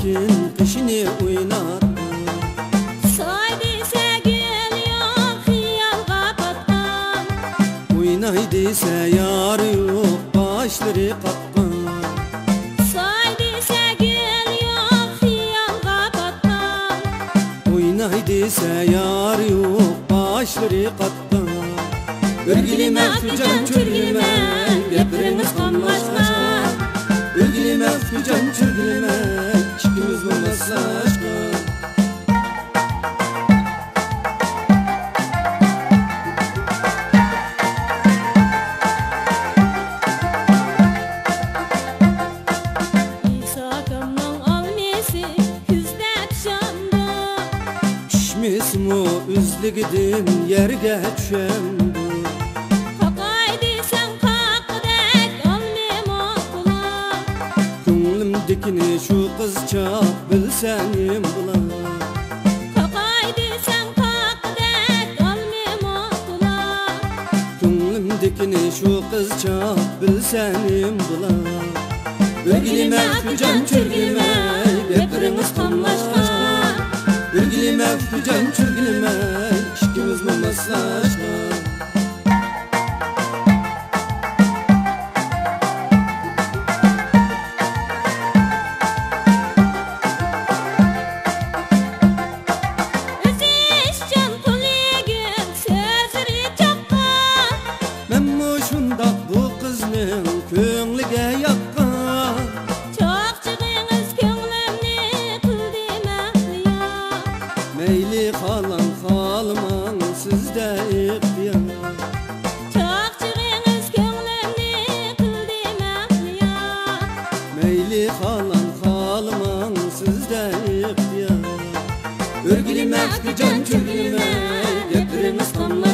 tekin kışını oynattı. Soy dese gül yok hiyal kapatkan. Oynay dese yar yok başları katkan. Soy dese gül yok hiyal kapatkan. Oynay dese yar yok başları katkan. Örgülü Mevzucan çürgülme Gepriniz kanlaşkan. Örgülü Mevzucan çürgülme İkimiz olmaslaşkan. İsakamның almesi küzde pişandı. Pişmesin o üzlügidin yerge düşendi. Kakay desem kakdek almem okular. Könglimdekini şu kızça bilsenim bulan. Kakay desem kakdek almem okular. Könglimdekini şu kızça bilsenim bulan. Örgülü Mevzucan çürgülme Gepriniz kanlaşkan. Örgülü Mevzucan çürgülme İkimiz olmaslaşkan. Özüşcan kuligin sözleri çokkan. Memmo şundaq bu kızның könglige yakkan. Çok çıkınız könglimni kıldı mahliya. Meyli halan halman sizde ihtiyar. Çok çıkınız könglimni kıldı mahliya. Meyli halan halman sizde ihtiyar. Örgülü Mevzucan çürgülme Gepriniz kanlaşkan.